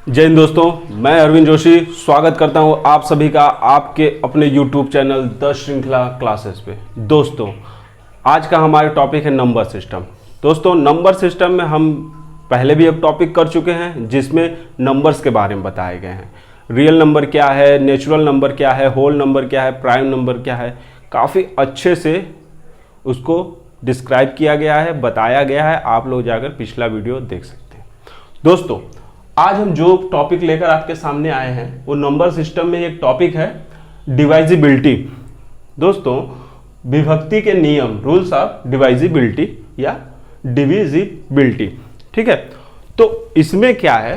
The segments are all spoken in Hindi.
जय हिंद दोस्तों, मैं अरविंद जोशी स्वागत करता हूं आप सभी का आपके अपने YouTube चैनल द श्रृंखला क्लासेस पे। दोस्तों, आज का हमारा टॉपिक है नंबर सिस्टम। दोस्तों, नंबर सिस्टम में हम पहले भी एक टॉपिक कर चुके हैं जिसमें नंबर्स के बारे में बताए गए हैं। रियल नंबर क्या है, नेचुरल नंबर क्या है, होल नंबर क्या है, प्राइम नंबर क्या है, काफ़ी अच्छे से उसको डिस्क्राइब किया गया है, बताया गया है। आप लोग जाकर पिछला वीडियो देख सकते हैं। दोस्तों, आज हम जो टॉपिक लेकर आपके सामने आए हैं वो नंबर सिस्टम में एक टॉपिक है डिवाइजिबिलिटी। दोस्तों, विभक्ति के नियम, रूल्स ऑफ डिवाइजिबिलिटी या डिविजिबिलिटी, ठीक है। तो इसमें क्या है,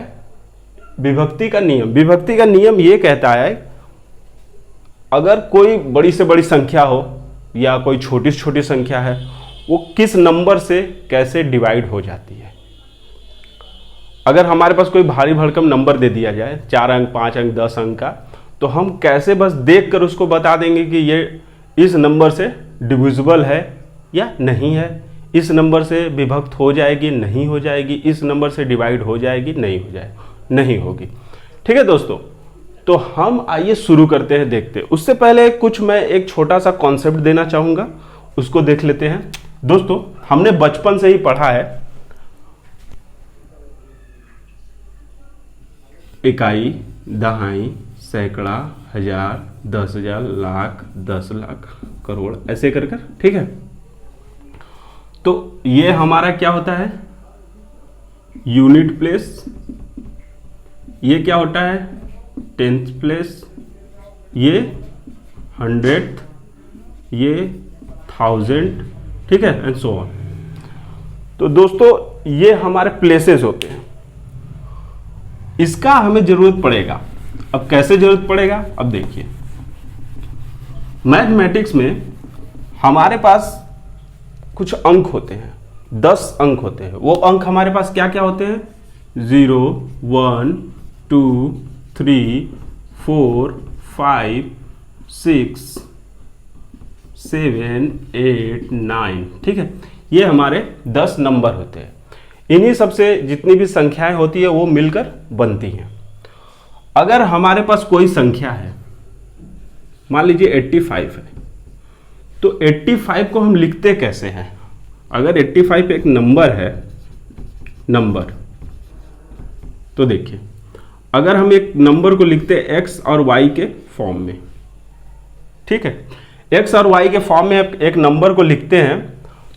विभक्ति का नियम। विभक्ति का नियम ये कहता है अगर कोई बड़ी से बड़ी संख्या हो या कोई छोटी से छोटी संख्या है, वो किस नंबर से कैसे डिवाइड हो जाती है। अगर हमारे पास कोई भारी भरकम नंबर दे दिया जाए, 4 अंक, 5 अंक, 10 अंक का, तो हम कैसे बस देखकर उसको बता देंगे कि ये इस नंबर से डिविजिबल है या नहीं है, इस नंबर से विभक्त हो जाएगी, नहीं हो जाएगी, इस नंबर से डिवाइड हो जाएगी, नहीं होगी। ठीक है दोस्तों, तो हम आइए शुरू करते हैं, देखते हैं। उससे पहले कुछ मैं एक छोटा सा कॉन्सेप्ट देना चाहूँगा, उसको देख लेते हैं। दोस्तों, हमने बचपन से ही पढ़ा है इकाई, दहाई, सैकड़ा, हजार, 10,000, लाख, 10 लाख, करोड़, ऐसे कर कर, ठीक है। तो ये हमारा क्या होता है, यूनिट प्लेस। ये क्या होता है, 10th प्लेस। ये 100th, ये 1000, ठीक है, एंड सो ऑन। तो दोस्तों, ये हमारे प्लेसेस होते हैं। इसका हमें जरूरत पड़ेगा। अब कैसे जरूरत पड़ेगा, अब देखिए, मैथमेटिक्स में हमारे पास कुछ अंक होते हैं, 10 अंक होते हैं। वो अंक हमारे पास क्या क्या होते हैं, 0, 1, 2, 3, 4, 5, 6, 7, 8, 9, ठीक है। ये हमारे 10 नंबर होते हैं। इन्हीं सबसे जितनी भी संख्याएं होती है वो मिलकर बनती हैं। अगर हमारे पास कोई संख्या है, मान लीजिए 85 है, तो 85 को हम लिखते कैसे हैं। अगर 85 एक नंबर है, तो देखिए, अगर हम एक नंबर को लिखते हैं x और y के फॉर्म में, ठीक है, x और y के फॉर्म में एक नंबर को लिखते हैं,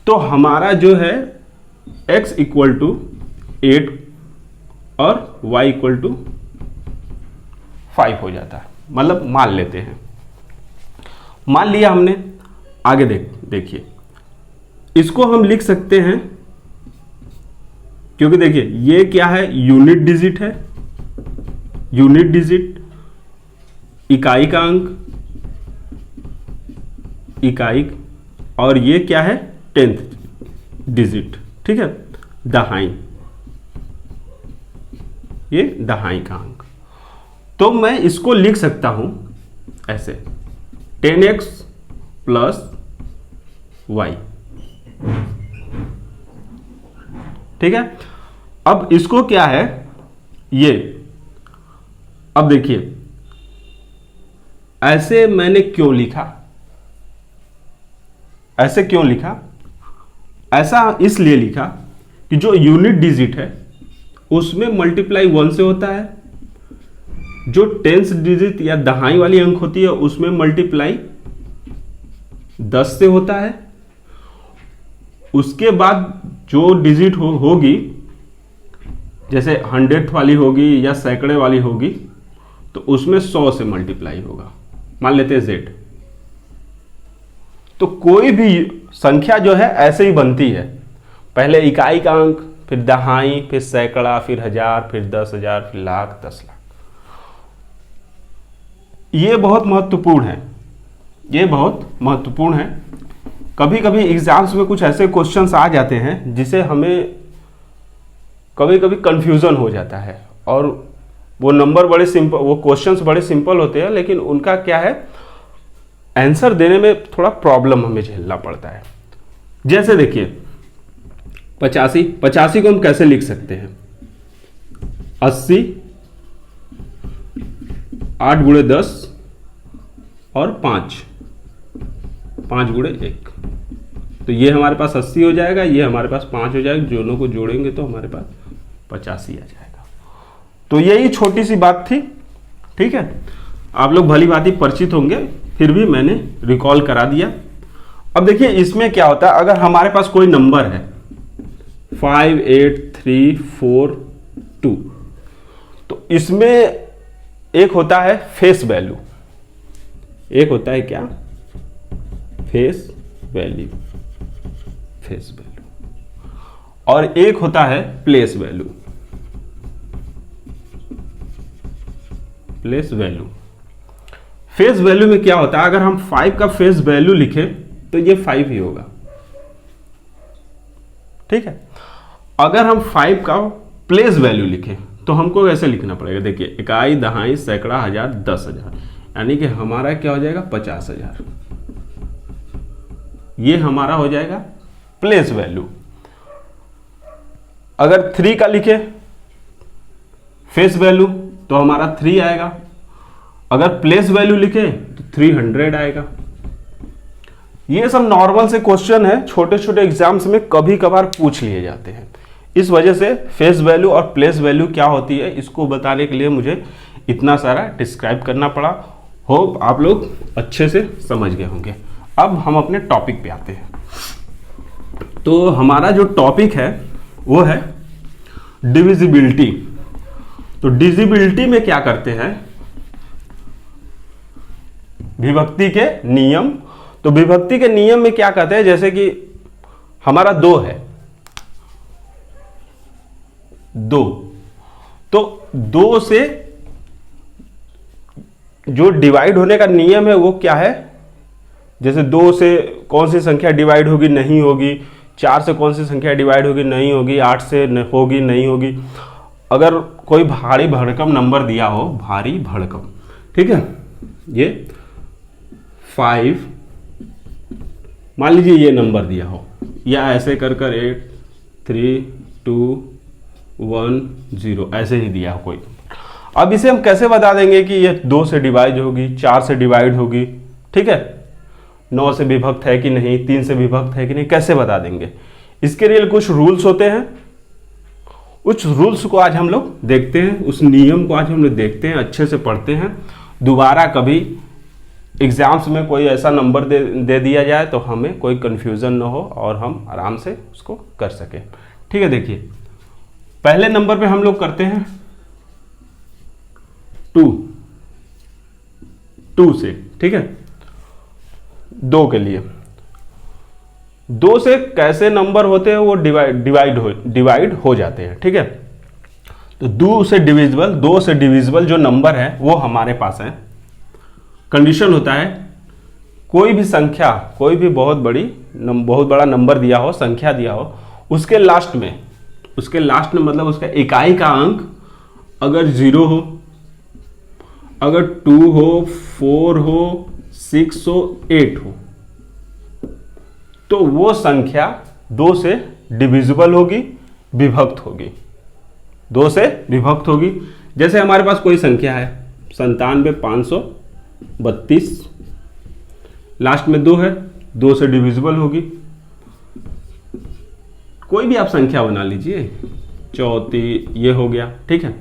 तो हमारा जो है x इक्वल टू 8 और y इक्वल टू 5 हो जाता है। मतलब मान लेते हैं, मान लिया हमने। आगे देखिए, इसको हम लिख सकते हैं, क्योंकि देखिए ये क्या है, यूनिट डिजिट है, यूनिट डिजिट, इकाई का अंक, इकाई, और ये क्या है, 10th डिजिट, ठीक है, दहाई, ये दहाई का अंक। तो मैं इसको लिख सकता हूं ऐसे, 10x प्लस y, ठीक है। अब इसको क्या है, ये, अब देखिए ऐसे मैंने क्यों लिखा, ऐसे क्यों लिखा, ऐसा इसलिए लिखा कि जो यूनिट डिजिट है उसमें मल्टीप्लाई 1 से होता है, जो 10th डिजिट या दहाई वाली अंक होती है उसमें मल्टीप्लाई 10 से होता है। उसके बाद जो डिजिट होगी, जैसे 100th वाली होगी या सैकड़े वाली होगी, तो उसमें 100 से मल्टीप्लाई होगा, मान लेते हैं z। तो कोई भी संख्या जो है ऐसे ही बनती है, पहले इकाई का अंक, फिर दहाई, फिर सैकड़ा, फिर हजार, फिर 10,000, फिर लाख, 10 लाख। ये बहुत महत्वपूर्ण है, ये बहुत महत्वपूर्ण है। कभी कभी एग्जाम्स में कुछ ऐसे क्वेश्चंस आ जाते हैं जिसे हमें कभी कभी कंफ्यूजन हो जाता है, और वो नंबर बड़े सिंपल, वो क्वेश्चंस बड़े सिंपल होते हैं, लेकिन उनका क्या है, आंसर देने में थोड़ा प्रॉब्लम हमें झेलना पड़ता है। जैसे देखिए 85 को हम कैसे लिख सकते हैं, 80 8 गुणे 10 और 5 गुणे 1, तो ये हमारे पास 80 हो जाएगा, ये हमारे पास 5 हो जाएगा, दोनों को जोड़ेंगे तो हमारे पास 85 आ जाएगा। तो यही छोटी सी बात थी, ठीक है। आप लोग भली भांति परिचित होंगे, फिर भी मैंने रिकॉल करा दिया। अब देखिए इसमें क्या होता है, अगर हमारे पास कोई नंबर है 5 8 3 4 2, तो इसमें एक होता है फेस वैल्यू, एक होता है क्या, फेस वैल्यू, और एक होता है प्लेस वैल्यू, फेस वैल्यू में क्या होता है, अगर हम 5 का फेस वैल्यू लिखें तो ये 5 ही होगा, ठीक है। अगर हम 5 का प्लेस वैल्यू लिखें तो हमको ऐसे लिखना पड़ेगा, देखिए इकाई, दहाई, सैकड़ा, हजार, 10,000, यानी कि हमारा क्या हो जाएगा 50,000, ये हमारा हो जाएगा प्लेस वैल्यू। अगर 3 का लिखे फेस वैल्यू तो हमारा 3 आएगा, अगर प्लेस वैल्यू लिखे तो 300 आएगा। ये सब नॉर्मल से क्वेश्चन है, छोटे छोटे एग्जाम्स में कभी कभार पूछ लिए जाते हैं, इस वजह से फेस वैल्यू और प्लेस वैल्यू क्या होती है इसको बताने के लिए मुझे इतना सारा डिस्क्राइब करना पड़ा। होप आप लोग अच्छे से समझ गए होंगे। अब हम अपने टॉपिक पे आते हैं। तो हमारा जो टॉपिक है वो है डिविजिबिलिटी। तो डिविजिबिलिटी में क्या करते हैं, विभक्ति के नियम। तो विभक्ति के नियम में क्या कहते हैं, जैसे कि हमारा 2 है, 2, तो 2 से जो डिवाइड होने का नियम है वो क्या है, जैसे 2 से कौन सी संख्या डिवाइड होगी, नहीं होगी, 4 से कौन सी संख्या डिवाइड होगी, नहीं होगी, 8 से होगी, नहीं होगी। अगर कोई भारी भरकम नंबर दिया हो, भारी भरकम, ठीक है, ये 5 मान लीजिए ये नंबर दिया हो, या ऐसे कर 8 3 2 1 0 ऐसे ही दिया हो कोई। अब इसे हम कैसे बता देंगे कि ये 2 से डिवाइड होगी, 4 से डिवाइड होगी, ठीक है, 9 से विभक्त है कि नहीं, 3 से विभक्त है कि नहीं, कैसे बता देंगे। इसके लिए कुछ रूल्स होते हैं, उस रूल्स को आज हम लोग देखते हैं, उस नियम को आज हम लोग देखते हैं, अच्छे से पढ़ते हैं। दोबारा कभी एग्जाम्स में कोई ऐसा नंबर दे दिया जाए तो हमें कोई कंफ्यूजन ना हो और हम आराम से उसको कर सकें, ठीक है। देखिए पहले नंबर पे हम लोग करते हैं 2 से, ठीक है, 2 के लिए। 2 से कैसे नंबर होते हैं वो डिवाइड हो जाते हैं, ठीक है। तो 2 से डिविजिबल जो नंबर है वो हमारे पास है। कंडीशन होता है कोई भी संख्या, कोई भी बहुत बड़ा नंबर दिया हो, संख्या दिया हो, उसके लास्ट में मतलब उसका इकाई का अंक अगर 0 हो, अगर 2 हो, 4 हो, 6 हो, 8 हो, तो वो संख्या 2 से डिविजिबल होगी, विभक्त होगी, 2 से विभक्त होगी। जैसे हमारे पास कोई संख्या है 97,532, लास्ट में 2 है, 2 से डिविजिबल होगी। कोई भी आप संख्या बना लीजिए, 34 ये हो गया, ठीक है,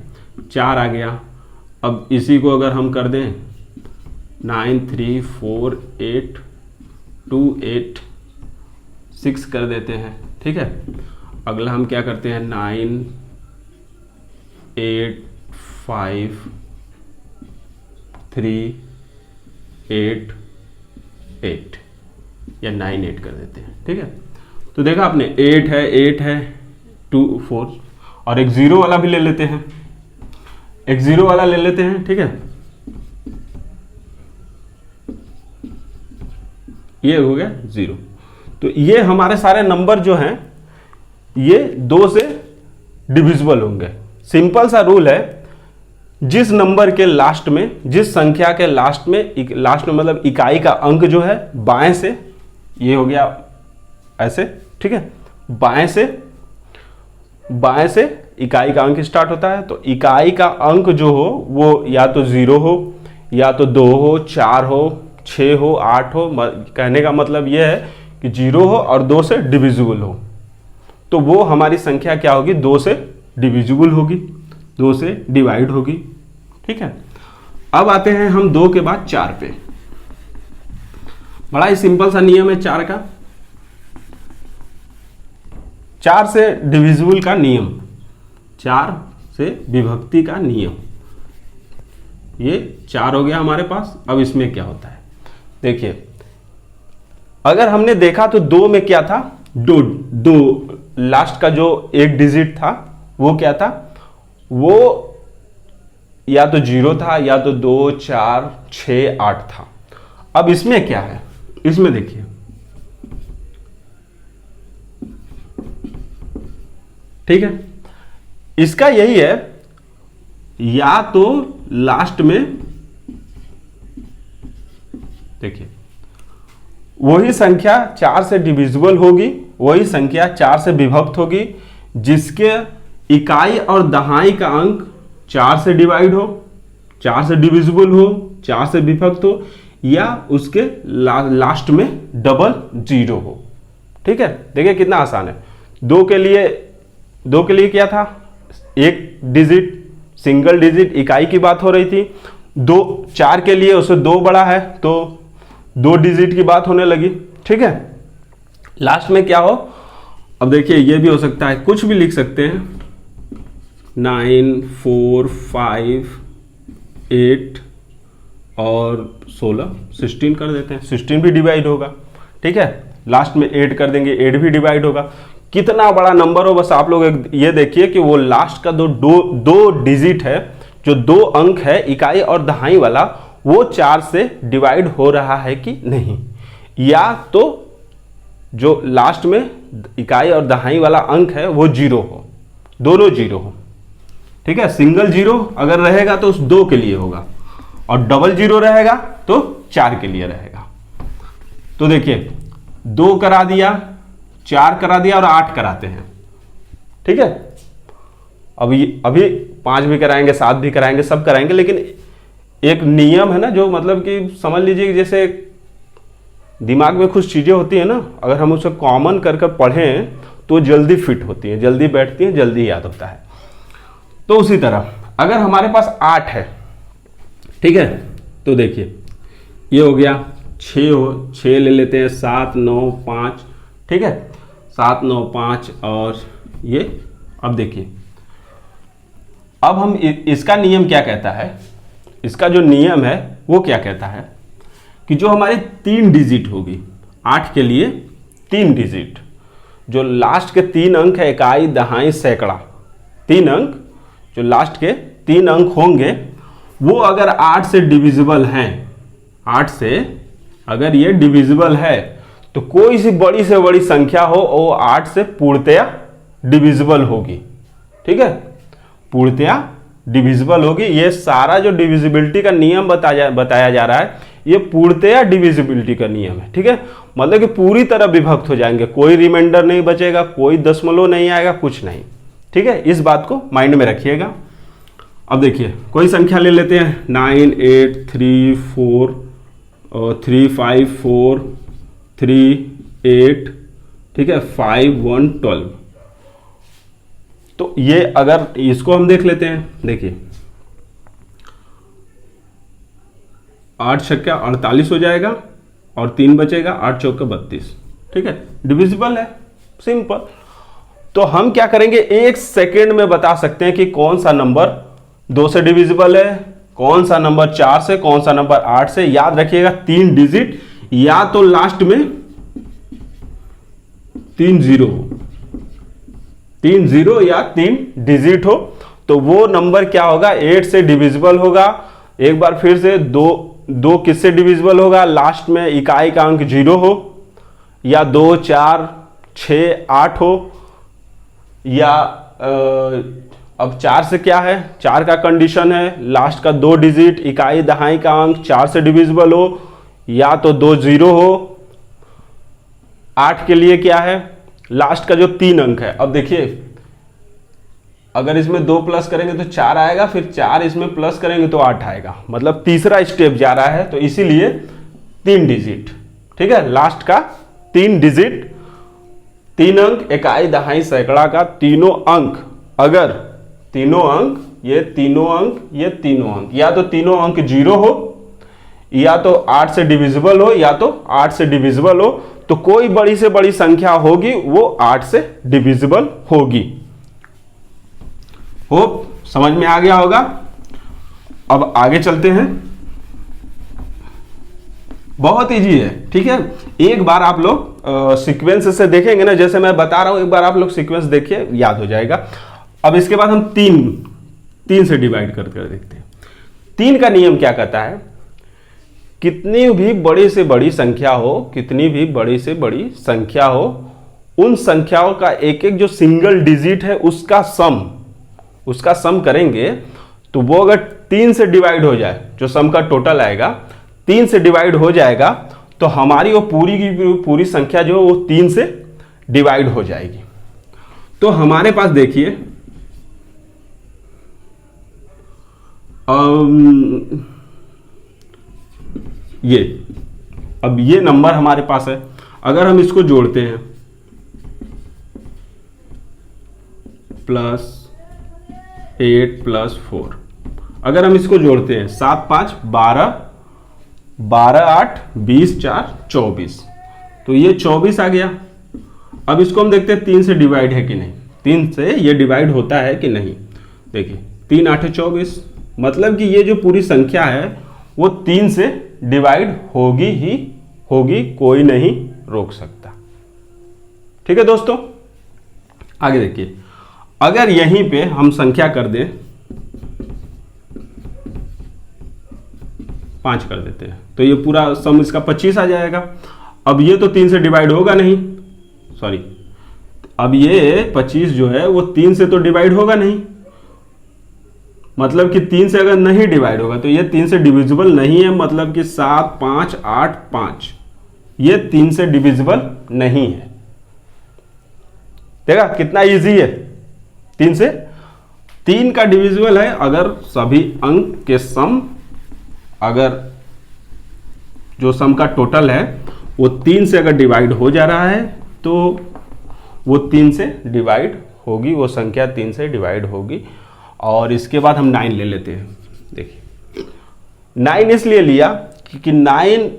4 आ गया। अब इसी को अगर हम कर दें 9 3 4 8 2 8 6 कर देते हैं, ठीक है। अगला हम क्या करते हैं 9 8 5 3 8 8 या 9 8 कर देते हैं, ठीक है। तो देखा आपने 8 है 2 4 और एक 0 वाला भी ले लेते हैं, ठीक है। ये हो गया 0। तो ये हमारे सारे नंबर जो हैं ये 2 से डिविजिबल होंगे। सिंपल सा रूल है, जिस नंबर के लास्ट में, जिस संख्या के लास्ट में मतलब इकाई का अंक जो है बाएं से, ये हो गया ऐसे, ठीक है, बाएं से इकाई का अंक स्टार्ट होता है। तो इकाई का अंक जो हो वो या तो 0 हो या तो 2 हो, 4 हो, 6 हो, 8 हो, कहने का मतलब यह है कि 0 हो और 2 से डिविजिबल हो, तो वो हमारी संख्या क्या होगी, 2 से डिविजिबल होगी, 2 से डिवाइड होगी। ठीक है, अब आते हैं हम 2 के बाद 4 पे। बड़ा ही सिंपल सा नियम है 4 का, 4 से डिविजिबल का नियम, 4 से विभक्ति का नियम। ये 4 हो गया हमारे पास। अब इसमें क्या होता है, देखिए अगर हमने देखा तो 2 में क्या था, दो लास्ट का जो एक डिजिट था वो क्या था, वो या तो 0 था या तो 2, 4, 6, 8 था। अब इसमें क्या है, इसमें देखिए ठीक है, इसका यही है, या तो लास्ट में देखिए वही संख्या 4 से डिविजिबल होगी, वही संख्या 4 से विभक्त होगी जिसके इकाई और दहाई का अंक 4 से डिवाइड हो, 4 से डिविजिबल हो, 4 से विभक्त हो, या उसके लास्ट में डबल 0 हो। ठीक है, देखिए कितना आसान है। 2 के लिए क्या था, एक डिजिट, सिंगल डिजिट इकाई की बात हो रही थी। 4 के लिए उससे 2 बड़ा है तो 2 डिजिट की बात होने लगी। ठीक है, लास्ट में क्या हो, अब देखिए ये भी हो सकता है, कुछ भी लिख सकते हैं, 9, 4, 5, 8 और 16, 16 कर देते हैं, 16 भी डिवाइड होगा। ठीक है, लास्ट में 8 कर देंगे, 8 भी डिवाइड होगा। कितना बड़ा नंबर हो, बस आप लोग ये देखिए कि वो लास्ट का दो डिजिट है, जो 2 अंक है इकाई और दहाई वाला, वो 4 से डिवाइड हो रहा है कि नहीं, या तो जो लास्ट में इकाई और दहाई वाला अंक है वो 0 हो, दोनों 0 हो। ठीक है, सिंगल 0 अगर रहेगा तो उस 2 के लिए होगा, और डबल 0 रहेगा तो 4 के लिए रहेगा। तो देखिए 2 करा दिया, 4 करा दिया और 8 कराते हैं। ठीक है, अभी 5 भी कराएंगे, 7 भी कराएंगे, सब कराएंगे, लेकिन एक नियम है ना, जो मतलब कि समझ लीजिए कि जैसे दिमाग में कुछ चीजें होती है ना, अगर हम उसे कॉमन कर पढ़ें तो जल्दी फिट होती हैं, जल्दी बैठती हैं, जल्दी याद होता है। तो उसी तरह अगर हमारे पास 8 है, ठीक है, तो देखिए ये हो गया, 6 ले लेते हैं, 7, 9, 5। ठीक है, 7, 9, 5 और ये। अब देखिए, अब हम इसका नियम क्या कहता है, इसका जो नियम है वो क्या कहता है कि जो हमारे 3 डिजिट होगी, 8 के लिए 3 डिजिट, जो लास्ट के 3 अंक है, इकाई, दहाई, सैकड़ा, 3 अंक, जो लास्ट के 3 अंक होंगे, वो अगर 8 से डिविजिबल हैं, 8 से अगर ये डिविजिबल है, तो कोई सी बड़ी से बड़ी संख्या हो वो 8 से पूर्णतया डिविजिबल होगी। ठीक है, पूर्णतया डिविजिबल होगी। ये सारा जो डिविजिबिलिटी का नियम बताया जा रहा है, ये पूर्णतया डिविजिबिलिटी का नियम है। ठीक है, मतलब कि पूरी तरह विभक्त हो जाएंगे, कोई रिमाइंडर नहीं बचेगा, कोई दशमलव नहीं आएगा, कुछ नहीं। ठीक है, इस बात को माइंड में रखिएगा। अब देखिए कोई संख्या ले लेते हैं, 9, 8, 3, 4 और 3, 5, 4, 3, 8, ठीक है, 5, 1, 12। तो ये अगर इसको हम देख लेते हैं, देखिए 8 छक्का 48 हो जाएगा और 3 बचेगा, 8 चौके 32। ठीक है, डिविजिबल है, सिंपल। तो हम क्या करेंगे, 1 सेकेंड में बता सकते हैं कि कौन सा नंबर 2 से डिविजिबल है, कौन सा नंबर 4 से, कौन सा नंबर 8 से। याद रखिएगा 3 डिजिट, या तो लास्ट में 3 0 हो, 3 0 या 3 डिजिट हो, तो वो नंबर क्या होगा, 8 से डिविजिबल होगा। एक बार फिर से, दो किससे डिविजिबल होगा, लास्ट में इकाई का अंक 0 हो, या 2, 4, 6, 8 हो, या अब 4 से क्या है, 4 का कंडीशन है लास्ट का 2 डिजिट, इकाई दहाई का अंक 4 से डिविजिबल हो, या तो 2 0 हो। 8 के लिए क्या है, लास्ट का जो 3 अंक है। अब देखिए, अगर इसमें 2 प्लस करेंगे तो 4 आएगा, फिर 4 इसमें प्लस करेंगे तो 8 आएगा, मतलब तीसरा स्टेप जा रहा है, तो इसीलिए 3 डिजिट। ठीक है, लास्ट का 3 डिजिट, 3 अंक, इकाई, दहाई, सैकड़ा का तीनों अंक, अगर तीनों अंक, ये तीनों अंक, ये तीनों अंक, या तो तीनों अंक 0 हो, या तो 8 से डिविजिबल हो, या तो 8 से डिविजिबल हो, तो कोई बड़ी से बड़ी संख्या होगी वो 8 से डिविजिबल होगी। होप समझ में आ गया होगा। अब आगे चलते हैं, बहुत इजी है। ठीक है, एक बार आप लोग सीक्वेंस से देखेंगे ना, जैसे मैं बता रहा हूं, एक बार आप लोग सीक्वेंस देखिए, याद हो जाएगा। अब इसके बाद हम तीन से डिवाइड कर देखते हैं। 3 का नियम क्या कहता है, कितनी भी बड़ी से बड़ी संख्या हो, कितनी भी बड़ी से बड़ी संख्या हो, उन संख्याओं का एक एक जो सिंगल डिजिट है उसका सम करेंगे, तो वो अगर 3 से डिवाइड हो जाए, जो सम का टोटल आएगा 3 से डिवाइड हो जाएगा, तो हमारी वो पूरी की पूरी संख्या जो है वो 3 से डिवाइड हो जाएगी। तो हमारे पास देखिए अब ये नंबर हमारे पास है, अगर हम इसको जोड़ते हैं +8 + 4, अगर हम इसको जोड़ते हैं 7 5 12, 12 8 20 4 24, तो ये 24 आ गया। अब इसको हम देखते हैं 3 से डिवाइड है कि नहीं, 3 से ये डिवाइड होता है कि नहीं। देखिए 3 8 24, मतलब कि ये जो पूरी संख्या है वो 3 से डिवाइड होगी ही होगी, कोई नहीं रोक सकता। ठीक है दोस्तों, आगे देखिए, अगर यहीं पे हम संख्या कर दें 5 कर देते हैं, तो ये पूरा सम इसका 25 आ जाएगा। अब ये तो 3 से डिवाइड होगा नहीं, सॉरी, अब ये 25 जो है वो 3 से तो डिवाइड होगा नहीं, मतलब कि 3 से अगर नहीं डिवाइड होगा तो ये 3 से डिविजिबल नहीं है, मतलब कि 7 5 8 5 ये 3 से डिविजिबल नहीं है। देखा कितना इजी है, 3 से 3 का डिविजिबल है अगर सभी अंक के सम, अगर जो सम का टोटल है वो 3 से अगर डिवाइड हो जा रहा है तो वो 3 से डिवाइड होगी, वो संख्या 3 से डिवाइड होगी। और इसके बाद हम 9 ले लेते हैं। देखिए 9 इसलिए लिया क्योंकि 9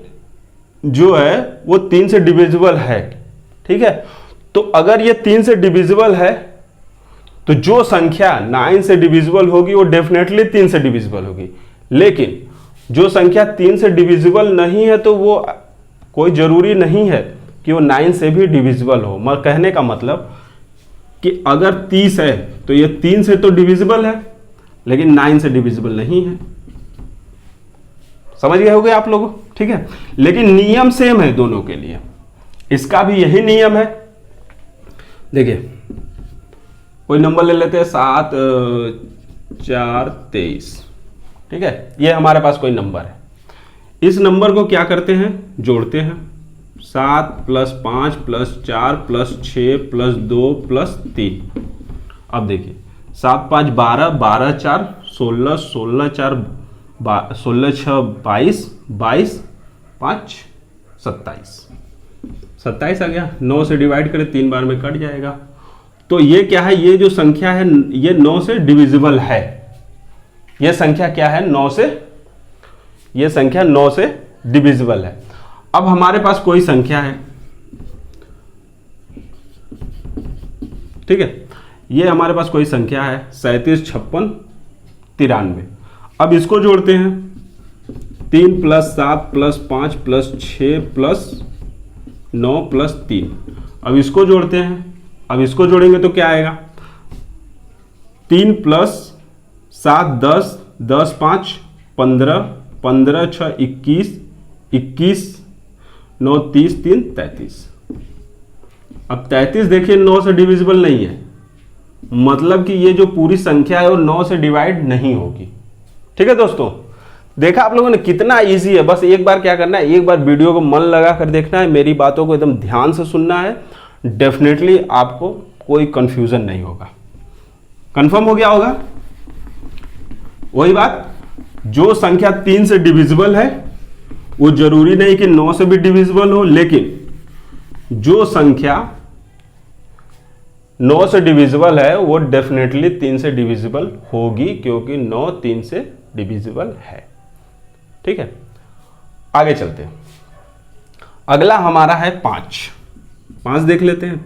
जो है वो 3 से डिविजिबल है। ठीक है, तो अगर ये 3 से डिविजिबल है तो जो संख्या 9 से डिविजिबल होगी वो डेफिनेटली 3 से डिविजिबल होगी, लेकिन जो संख्या 3 से डिविजिबल नहीं है तो वो कोई जरूरी नहीं है कि वो 9 से भी डिविजिबल हो। मैं कहने का मतलब कि अगर 30 है तो ये 3 से तो डिविजिबल है लेकिन 9 से डिविजिबल नहीं है। समझ गए होगे आप लोग? ठीक है, लेकिन नियम सेम है दोनों के लिए, इसका भी यही नियम है। देखिए कोई नंबर ले लेते हैं 7 4 23। ठीक है, ये हमारे पास कोई नंबर है, इस नंबर को क्या करते हैं, जोड़ते हैं। 7 + 5 + 4 + 6 + 2 + 3। अब देखिए 7 5 12, 12 4 16, 16 4 16 6 22, 22 5 27, 27 आ गया। 9 से डिवाइड करें 3 बार में कट जाएगा। तो ये क्या है, ये जो संख्या है ये 9 से डिविजिबल है। ये संख्या क्या है, 9 से, ये संख्या 9 से डिविजिबल है। अब हमारे पास कोई संख्या है, ठीक है, ये हमारे पास कोई संख्या है 37 56 93। अब इसको जोड़ते हैं 3 + 7 + 5 + 6 + 9 + 3। अब इसको जोड़ते हैं, अब इसको जोड़ेंगे तो क्या आएगा, 3 + 7 10, 10 5 15, 15 6 21, 21 9 30 3 33। अब 33 देखिए 9 से डिविजिबल नहीं है, मतलब कि ये जो पूरी संख्या है वो 9 से डिवाइड नहीं होगी। ठीक है दोस्तों, देखा आप लोगों ने कितना इजी है। बस एक बार क्या करना है, एक बार वीडियो को मन लगा कर देखना है, मेरी बातों को एकदम ध्यान से सुनना है, डेफिनेटली आपको कोई कंफ्यूजन नहीं होगा। कंफर्म हो गया होगा। वही बात, जो संख्या 3 से डिविजिबल है वो जरूरी नहीं कि 9 से भी डिविजिबल हो, लेकिन जो संख्या 9 से डिविजिबल है वो डेफिनेटली 3 से डिविजिबल होगी, क्योंकि 9 3 से डिविजिबल है। ठीक है, आगे चलते हैं। अगला हमारा है 5 देख लेते हैं।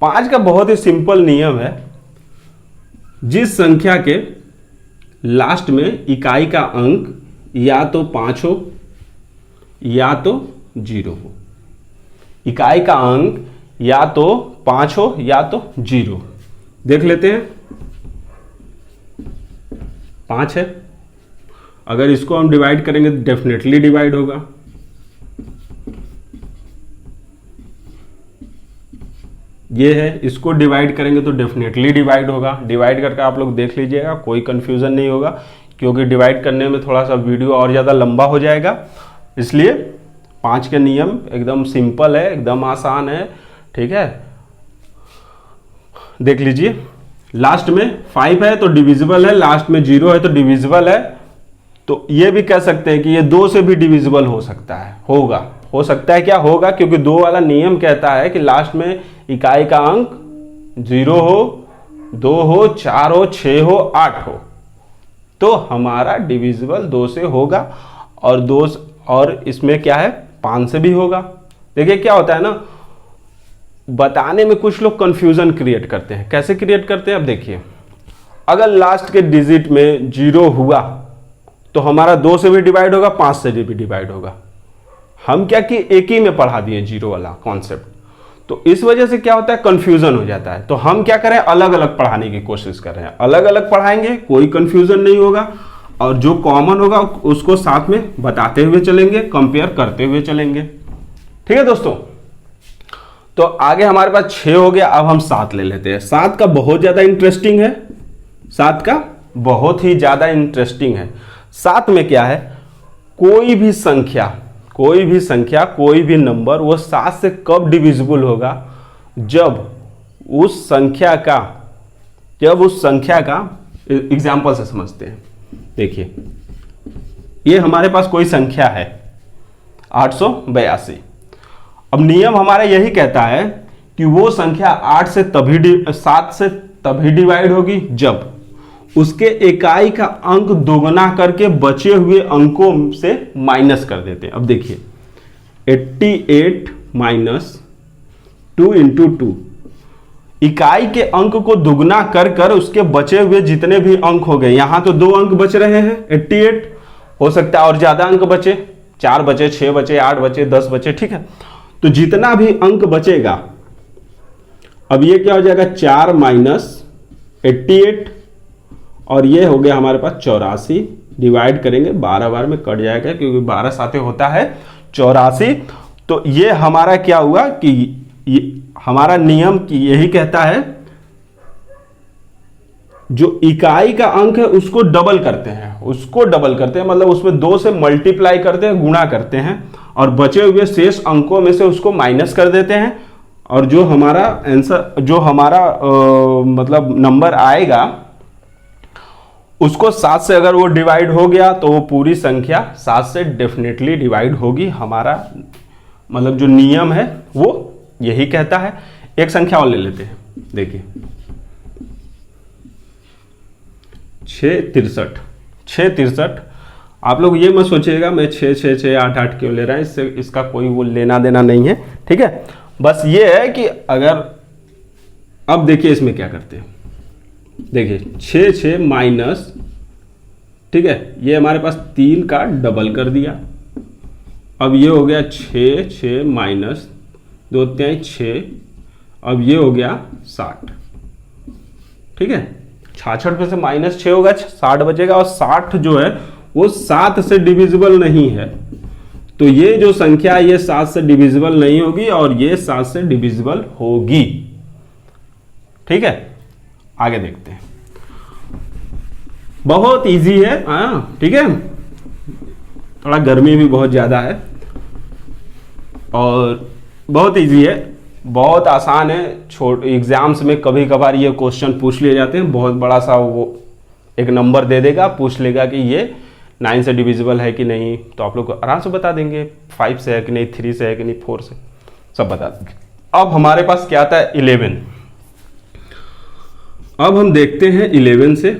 5 का बहुत ही सिंपल नियम है, जिस संख्या के लास्ट में इकाई का अंक या तो 5 हो या तो 0 हो। इकाई का अंक या तो 5 हो या तो 0। देख लेते हैं। 5 है, अगर इसको हम डिवाइड करेंगे तो डेफिनेटली डिवाइड होगा। ये है, इसको डिवाइड करेंगे तो डेफिनेटली डिवाइड होगा। डिवाइड करके आप लोग देख लीजिएगा, कोई कंफ्यूजन नहीं होगा, क्योंकि डिवाइड करने में थोड़ा सा वीडियो और ज़्यादा लंबा हो जाएगा। इसलिए 5 के नियम एकदम सिंपल है, एकदम आसान है। ठीक है, देख लीजिए। लास्ट में 5 है तो डिविजिबल है, लास्ट में 0 है तो डिविजिबल है। तो ये भी कह सकते हैं कि ये 2 से भी डिविजिबल हो सकता है, होगा, हो सकता है, क्या होगा, क्योंकि 2 वाला नियम कहता है कि लास्ट में इकाई का अंक 0 हो, 2 हो, 4 हो, 6 हो, 8 हो, तो हमारा डिविजिबल 2 से होगा। और इसमें क्या है, 5 से भी होगा। देखिए क्या होता है ना, बताने में कुछ लोग कंफ्यूजन क्रिएट करते हैं। कैसे क्रिएट करते हैं, अब देखिए, अगर लास्ट के डिजिट में 0 हुआ तो हमारा 2 से भी डिवाइड होगा, 5 से भी डिवाइड होगा। हम क्या कि एक ही में पढ़ा दिए 0 वाला कॉन्सेप्ट, तो इस वजह से क्या होता है, कंफ्यूजन हो जाता है। तो हम क्या करें, अलग अलग पढ़ाने की कोशिश कर रहे हैं। अलग अलग पढ़ाएंगे, कोई कंफ्यूजन नहीं होगा, और जो कॉमन होगा उसको साथ में बताते हुए चलेंगे, कंपेयर करते हुए चलेंगे। ठीक है दोस्तों, तो आगे हमारे पास 6 हो गया। अब हम 7 ले लेते हैं। 7 का बहुत ज्यादा इंटरेस्टिंग है, 7 का बहुत ही ज्यादा इंटरेस्टिंग है। 7 में क्या है, कोई भी संख्या, कोई भी नंबर, वो 7 से कब डिविजिबल होगा, जब उस संख्या का एग्जाम्पल से समझते हैं। देखिए, ये हमारे पास कोई संख्या है 882। अब नियम हमारा यही कहता है कि वो संख्या 7 से तभी डिवाइड होगी जब उसके इकाई का अंक दोगुना करके बचे हुए अंकों से माइनस कर देते हैं। अब देखिए, 88 माइनस 2 इंटू 2, इकाई के अंक को दुगना कर उसके बचे हुए जितने भी अंक हो गए, यहां तो 2 अंक बच रहे हैं, 88, हो सकता है और ज्यादा अंक बचे, 4 बचे, 6 बचे, 8 बचे, 10 बचे। ठीक है, तो जितना भी अंक बचेगा, अब ये क्या हो जाएगा, 4 माइनस 88, और ये हो गया हमारे पास 84। डिवाइड करेंगे 12 बार में कट जाएगा, क्योंकि 12 साथे होता है 84। तो ये हमारा क्या हुआ कि हमारा नियम की यही कहता है, जो इकाई का अंक है उसको डबल करते हैं, मतलब उसमें 2 से मल्टीप्लाई करते हैं, गुणा करते हैं, और बचे हुए शेष अंकों में से उसको माइनस कर देते हैं, और जो हमारा आंसर, जो हमारा मतलब नंबर आएगा, उसको 7 से अगर वो डिवाइड हो गया तो वो पूरी संख्या 7 से डेफिनेटली डिवाइड होगी। हमारा मतलब जो नियम है वो यही कहता है। एक संख्या और ले लेते हैं। देखिए, 663। आप लोग ये मत सोचिएगा मैं 6 6 6 8 8 क्यों ले रहा है, इससे इसका कोई वो लेना देना नहीं है। ठीक है, बस ये है कि अगर, अब देखिए इसमें क्या करते हैं। देखिए 6 6 माइनस, ठीक है, ये हमारे पास 3 का डबल कर दिया। अब ये हो गया 6 6 माइनस 2 3 6, अब ये हो गया 60। ठीक है, 66 में से माइनस 6 होगा, 60 बचेगा, और 60 जो है वो 7 से डिविजिबल नहीं है। तो ये जो संख्या है ये 7 से डिविजिबल नहीं होगी, और ये 7 से डिविजिबल होगी। ठीक है, आगे देखते हैं। बहुत इजी है, ठीक है, थोड़ा गर्मी भी बहुत ज्यादा है और बहुत इजी है, बहुत आसान है, छोटे एग्जाम्स में कभी कभार ये क्वेश्चन पूछ लिए जाते हैं। बहुत बड़ा सा वो एक नंबर दे देगा, पूछ लेगा कि ये 9 से डिविजिबल है कि नहीं, तो आप लोग आराम से बता देंगे 5 से है कि नहीं, 3 से है कि नहीं, 4 से, सब बता देंगे। अब हमारे पास क्या आता है 11। अब हम देखते हैं 11 से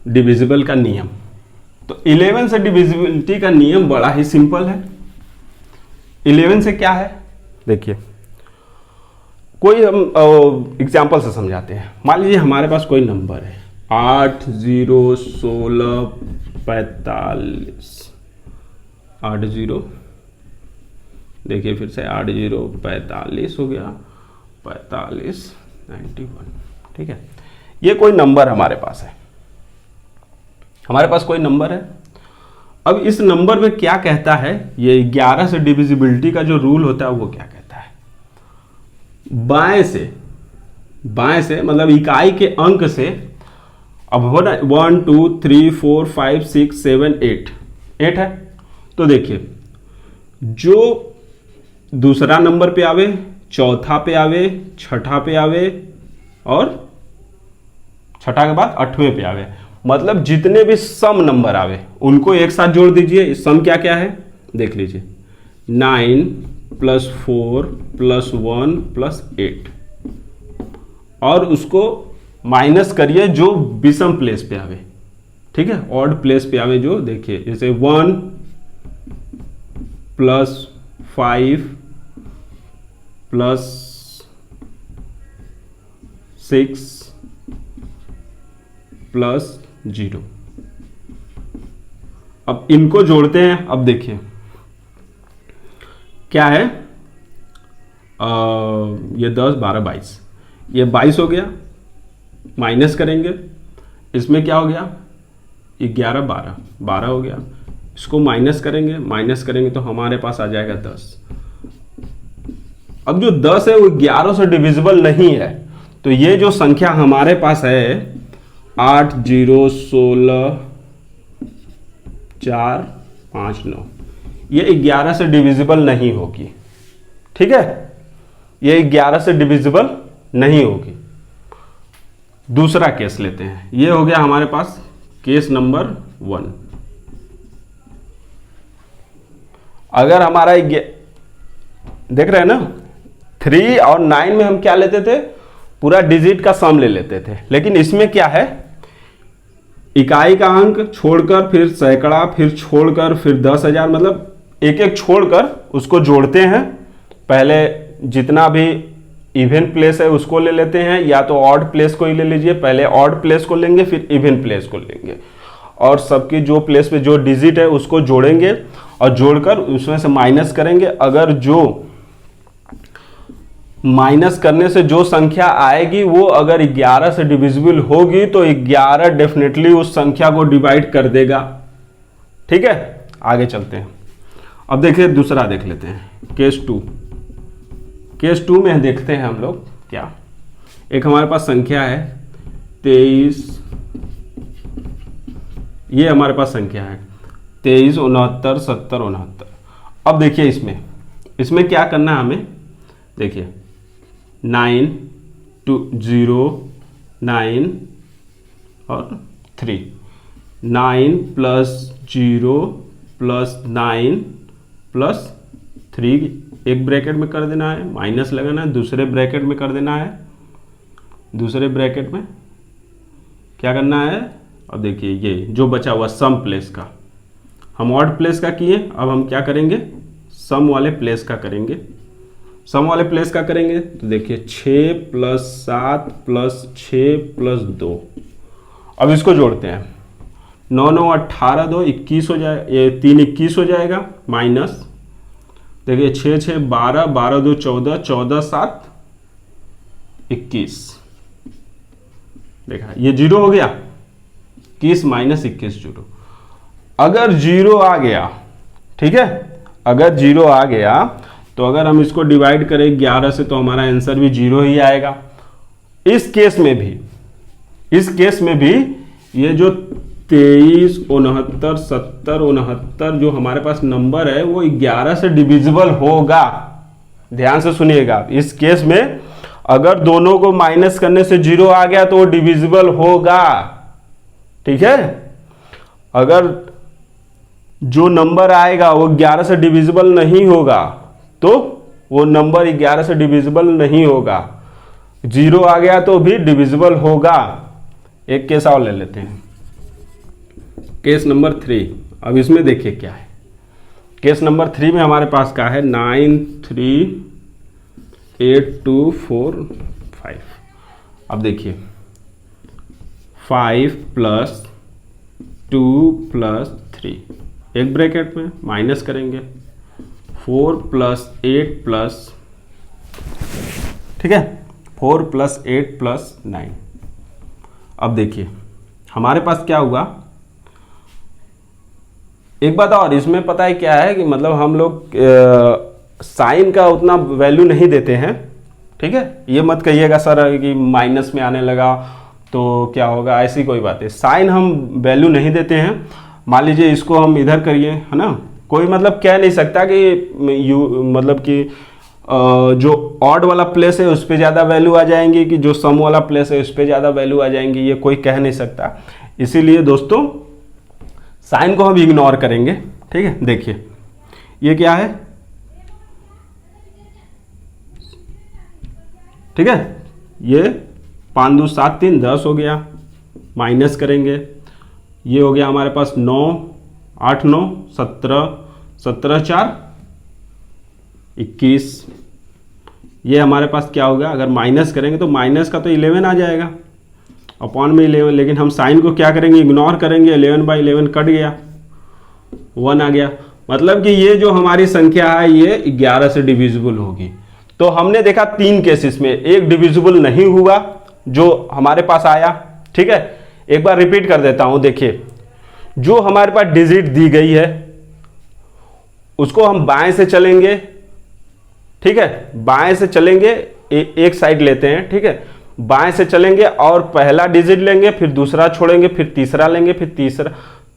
डिविजिबल का नियम। तो 11 से डिविजिबिलिटी का नियम बड़ा ही सिंपल है। 11 से क्या है, देखिए कोई हम एग्जाम्पल से समझाते हैं। मान लीजिए हमारे पास कोई नंबर है 8 0 16 45 8 0, देखिए फिर से 8 0 45 हो गया, 45 91, ठीक है। ये कोई नंबर हमारे पास है, हमारे पास कोई नंबर है। अब इस नंबर में क्या कहता है, ये 11 से डिविजिबिलिटी का जो रूल होता है वो क्या कहता है, बाएं से मतलब इकाई के अंक से। अब हो ना 1 2 3 4 5 6 7 8 है, तो देखिए जो दूसरा नंबर पे आवे, चौथा पे आवे, छठा पे आवे और छठा के बाद 8वें पे आवे, मतलब जितने भी सम नंबर आवे उनको एक साथ जोड़ दीजिए। सम क्या क्या है देख लीजिए, 9 + 4 + 1 + 8, और उसको माइनस करिए जो विषम प्लेस पे आवे, ठीक है, ऑड प्लेस पे आवे जो, देखिए जैसे 1 + 5 + 6 + 0। अब इनको जोड़ते हैं। अब देखिए क्या है, ये 10 12 22, ये 22 हो गया, माइनस करेंगे, इसमें क्या हो गया 11 12 12 हो गया, इसको माइनस करेंगे तो हमारे पास आ जाएगा 10। अब जो 10 है वो 11 से डिविजिबल नहीं है, तो ये जो संख्या हमारे पास है 8 0 16 4 5 9, ये 11 से डिविजिबल नहीं होगी, ठीक है, ये 11 से डिविजिबल नहीं होगी। दूसरा केस लेते हैं, ये हो गया हमारे पास केस नंबर 1। अगर हमारा देख रहे हैं ना 3 और 9 में हम क्या लेते थे, पूरा डिजिट का सम ले लेते थे, लेकिन इसमें क्या है, इकाई का अंक छोड़कर फिर सैकड़ा, फिर छोड़कर फिर 10,000, मतलब एक एक छोड़कर उसको जोड़ते हैं। पहले जितना भी इवन प्लेस है उसको ले लेते हैं, या तो ऑड प्लेस को ही ले लीजिए, पहले ऑड प्लेस को लेंगे फिर इवन प्लेस को लेंगे, और सबकी जो प्लेस पे जो डिजिट है उसको जोड़ेंगे और जोड़कर उसमें से माइनस करेंगे। अगर जो माइनस करने से जो संख्या आएगी वो अगर 11 से डिविजिबल होगी तो 11 डेफिनेटली उस संख्या को डिवाइड कर देगा, ठीक है। आगे चलते हैं, अब देखिए दूसरा देख लेते हैं, केस 2। केस 2 में देखते हैं हम लोग क्या, एक हमारे पास संख्या है 23, ये हमारे पास संख्या है 23 69 70 69। अब देखिए इसमें क्या करना है हमें, देखिए 9 2 0 9 और 3, 9 + 0 + 9 + 3, एक ब्रैकेट में कर देना है, माइनस लगाना है, दूसरे ब्रैकेट में कर देना है, दूसरे ब्रैकेट में क्या करना है। अब देखिए ये जो बचा हुआ सम प्लेस का, हम ऑड प्लेस का किए, अब हम क्या करेंगे सम वाले प्लेस का करेंगे। सम वाले प्लेस का करेंगे तो देखिए 6 + 7 + 6 + 2। अब इसको जोड़ते हैं, 9 9 18 2 21 हो जाए, ये 3 21 हो जाएगा, माइनस देखिए 6 6 12 12 2 14 14 7 21, देखा ये 0 हो गया, 21 - 21 0। अगर 0 आ गया, ठीक है, अगर 0 आ गया तो अगर हम इसको डिवाइड करें 11 से तो हमारा आंसर भी 0 ही आएगा। इस केस में भी ये जो 23 69 70 69 जो हमारे पास नंबर है वो 11 से डिविजिबल होगा, ध्यान से सुनिएगा, इस केस में अगर दोनों को माइनस करने से 0 आ गया तो वो डिविजिबल होगा। ठीक है, अगर जो नंबर आएगा वो 11 से डिविजिबल नहीं होगा तो वो नंबर 11 से डिविजिबल नहीं होगा। 0 आ गया तो भी डिविजिबल होगा। एक केस और ले लेते हैं, केस नंबर 3। अब इसमें देखिए क्या है। केस नंबर 3 में हमारे पास क्या है, 93825। अब देखिए 5 + 2 + 3, एक ब्रैकेट में माइनस करेंगे 4 + 8 ठीक है 4 + 8 + 9। अब देखिए हमारे पास क्या हुआ, एक बात और इसमें पता है क्या है कि मतलब हम लोग साइन का उतना वैल्यू नहीं देते हैं। ठीक है, ये मत कहिएगा सर कि माइनस में आने लगा तो क्या होगा, ऐसी कोई बात है। साइन हम वैल्यू नहीं देते हैं। मान लीजिए इसको हम इधर करिए, है ना, कोई मतलब कह नहीं सकता कि मतलब कि जो ऑड वाला प्लेस है उस पर ज़्यादा वैल्यू आ जाएंगी कि जो सम वाला प्लेस है उस पर ज़्यादा वैल्यू आ जाएंगी, ये कोई कह नहीं सकता। इसीलिए दोस्तों साइन को हम इग्नोर करेंगे। ठीक है, देखिए ये क्या है, ठीक है, ये 5 2 7 3 10 हो गया, माइनस करेंगे, ये हो गया हमारे पास 9 8 9 17 17 4 21। ये हमारे पास क्या होगा, अगर माइनस करेंगे तो माइनस का तो 11 आ जाएगा अपॉन में 11, लेकिन हम साइन को क्या करेंगे, इग्नोर करेंगे। 11/11 कट गया, 1 आ गया। मतलब कि ये जो हमारी संख्या है ये 11 से डिविजिबल होगी। तो हमने देखा 3 केसेस में, एक डिविजिबल नहीं हुआ जो हमारे पास आया। ठीक है, एक बार रिपीट कर देता हूं, देखिए जो हमारे पास डिजिट दी गई है उसको हम बाएं से चलेंगे। ठीक है, बाएं से चलेंगे, एक साइड लेते हैं। ठीक है, बाएं से चलेंगे और पहला डिजिट लेंगे, फिर दूसरा छोड़ेंगे, फिर तीसरा लेंगे, फिर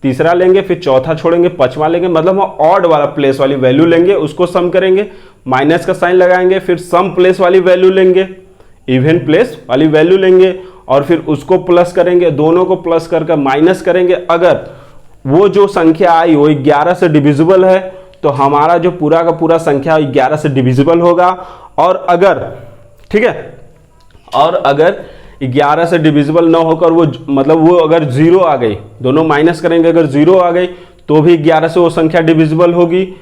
तीसरा लेंगे, फिर चौथा छोड़ेंगे, 5वां लेंगे। मतलब हम ऑड वाला प्लेस वाली वैल्यू लेंगे, उसको सम करेंगे, माइनस का साइन लगाएंगे, फिर सम प्लेस वाली वैल्यू लेंगे, इवन प्लेस वाली वैल्यू लेंगे और फिर उसको प्लस करेंगे, दोनों को प्लस करके माइनस करेंगे। अगर वो जो संख्या आई वो 11 से डिविजिबल है तो हमारा जो पूरा का पूरा संख्या 11 से डिविजिबल होगा। और अगर, ठीक है, और अगर 11 से डिविजिबल ना होकर वो मतलब वो अगर 0 आ गई, दोनों माइनस करेंगे, अगर 0 आ गई तो भी 11 से वो संख्या डिविजिबल होगी।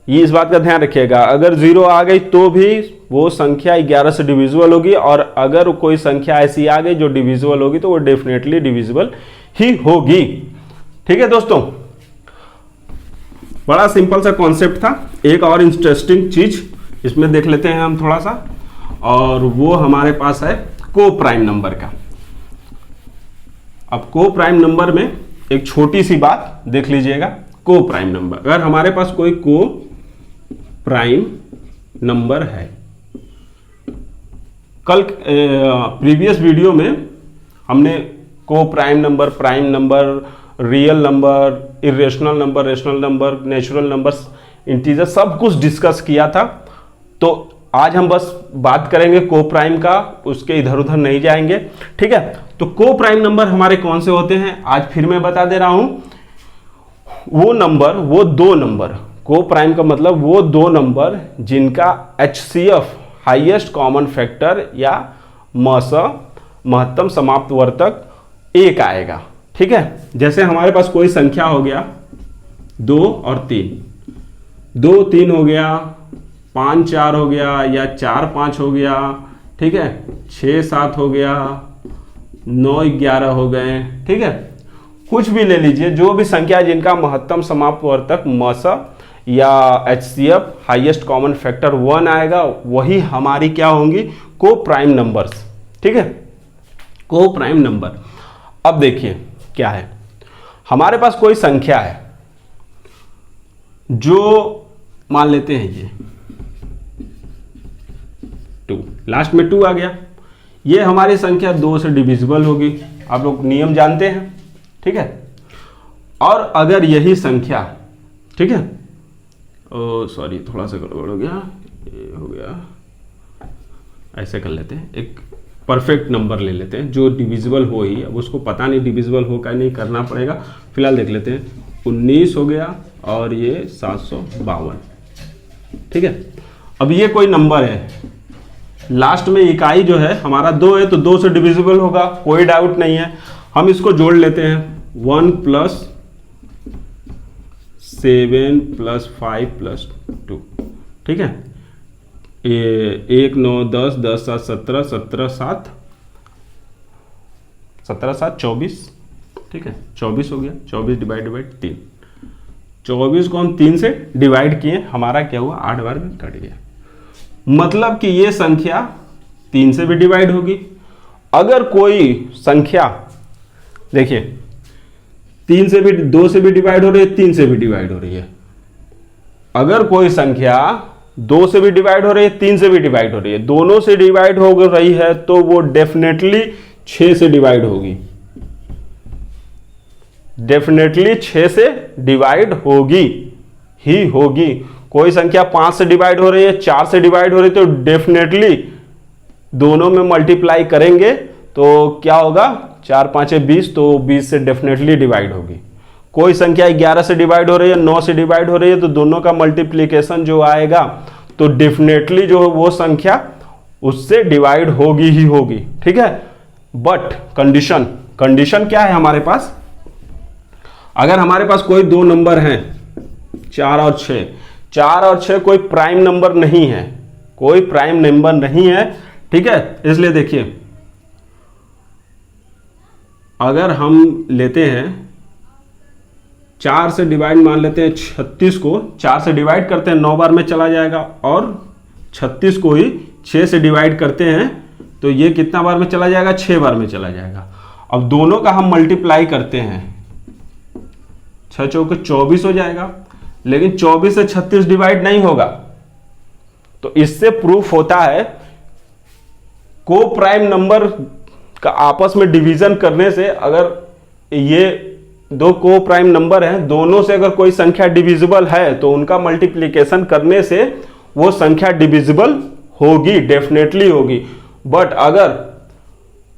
ये इस बात का ध्यान रखिएगा, अगर 0 आ गई तो भी वो संख्या 11 से डिविजिबल होगी। और अगर कोई संख्या ऐसी आ गई जो डिविजिबल होगी तो वो डेफिनेटली डिविजिबल ही होगी। ठीक है दोस्तों, बड़ा सिंपल सा कॉन्सेप्ट था। एक और इंटरेस्टिंग चीज इसमें देख लेते हैं हम थोड़ा सा, और वो हमारे पास है को प्राइम नंबर का। अब को प्राइम नंबर में एक छोटी सी बात देख लीजिएगा। को प्राइम नंबर, अगर हमारे पास कोई को प्राइम नंबर है, कल प्रीवियस वीडियो में हमने को prime number, real number, irrational number, rational number, natural numbers, integer, सब कुछ डिस्कस किया था। तो आज हम बस बात करेंगे को प्राइम का, उसके इधर उधर नहीं जाएंगे। ठीक है, तो को प्राइम नंबर हमारे कौन से होते हैं आज फिर मैं बता दे रहा हूं। वो नंबर, वो दो नंबर, को प्राइम का मतलब वो दो नंबर जिनका HCF हाईएस्ट कॉमन फैक्टर या मस महत्तम समाप्त वर्तक 1 आएगा। ठीक है, जैसे हमारे पास कोई संख्या हो गया 2 और 3, 2 3 हो गया, 5 4 हो गया, या 4 5 हो गया। ठीक है, 6 7 हो गया, 9 11 हो गए। ठीक है, कुछ भी ले लीजिए, जो भी संख्या जिनका महत्तम समाप्त वर्तक मस या HCF हाईएस्ट कॉमन फैक्टर 1 आएगा, वही हमारी क्या होंगी, को प्राइम नंबर्स। ठीक है, को प्राइम नंबर। अब देखिए क्या है, हमारे पास कोई संख्या है जो मान लेते हैं ये 2, लास्ट में 2 आ गया, ये हमारी संख्या 2 से डिविजिबल होगी। आप लोग नियम जानते हैं। ठीक है, और अगर यही संख्या, ठीक है, सॉरी थोड़ा सा गड़बड़ हो गया, ये हो गया, ऐसे कर लेते हैं, एक परफेक्ट नंबर ले लेते हैं जो डिविजिबल हो ही। अब उसको पता नहीं डिविजिबल हो क्या नहीं, करना पड़ेगा। फिलहाल देख लेते हैं, 19 हो गया और ये 752, ठीक है। अब ये कोई नंबर है, लास्ट में इकाई जो है हमारा 2 है, तो 2 से डिविजिबल होगा, कोई डाउट नहीं है। हम इसको जोड़ लेते हैं, 1 + 7 + 5 + 2, ठीक है। 1 9 10 10 7 17 17 7 17 7 24, ठीक है, 24 हो गया। 24 डिवाइड 3, 24 को हम 3 से डिवाइड किए, हमारा क्या हुआ, 8 बार में कट गया। मतलब कि ये संख्या 3 से भी डिवाइड होगी। अगर कोई संख्या देखिए 3 से भी, 2 से भी डिवाइड हो रही है, 3 से भी डिवाइड हो रही है। अगर कोई संख्या 2 से भी डिवाइड हो रही है, 3 से भी डिवाइड हो रही है, दोनों से डिवाइड हो रही है, तो वो डेफिनेटली 6 से डिवाइड होगी, डेफिनेटली 6 से डिवाइड होगी ही होगी। कोई संख्या 5 से डिवाइड हो रही है, 4 से डिवाइड हो रही है, तो डेफिनेटली दोनों में मल्टीप्लाई करेंगे तो क्या होगा, 4 5 20, तो 20 से डेफिनेटली डिवाइड होगी। कोई संख्या 11 से डिवाइड हो रही है, 9 से डिवाइड हो रही है, तो दोनों का मल्टीप्लीकेशन जो आएगा तो डेफिनेटली जो वो संख्या उससे डिवाइड होगी ही होगी, ठीक है। बट कंडीशन क्या है हमारे पास, अगर हमारे पास कोई 2 नंबर हैं 4 और 6, 4 और 6 कोई प्राइम नंबर नहीं है, कोई प्राइम नंबर नहीं है, ठीक है। इसलिए देखिए, अगर हम लेते हैं 4 से डिवाइड, मान लेते हैं 36 को 4 से डिवाइड करते हैं, 9 बार में चला जाएगा, और 36 को ही 6 से डिवाइड करते हैं तो ये कितना बार में चला जाएगा, 6 बार में चला जाएगा। अब दोनों का हम मल्टीप्लाई करते हैं, 6 चौके 24 हो जाएगा, लेकिन 24 से 36 डिवाइड नहीं होगा। तो इससे प्रूफ होता है को प्राइम नंबर का आपस में डिवीजन करने से, अगर ये 2 को प्राइम नंबर हैं, दोनों से अगर कोई संख्या डिविजिबल है तो उनका मल्टीप्लिकेशन करने से वो संख्या डिविजिबल होगी, डेफिनेटली होगी। बट अगर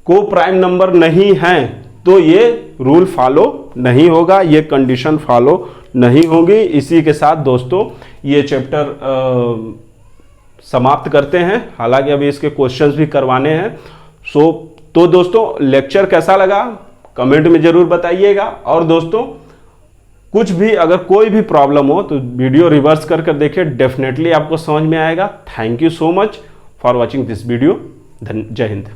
को प्राइम नंबर नहीं है तो ये रूल फॉलो नहीं होगा, ये कंडीशन फॉलो नहीं होगी। इसी के साथ दोस्तों ये चैप्टर समाप्त करते हैं, हालांकि अभी इसके क्वेश्चंस भी करवाने हैं। तो दोस्तों लेक्चर कैसा लगा कमेंट में जरूर बताइएगा, और दोस्तों कुछ भी अगर कोई भी प्रॉब्लम हो तो वीडियो रिवर्स कर देखिए, डेफिनेटली आपको समझ में आएगा। Thank you so much for watching this video. जय हिंद।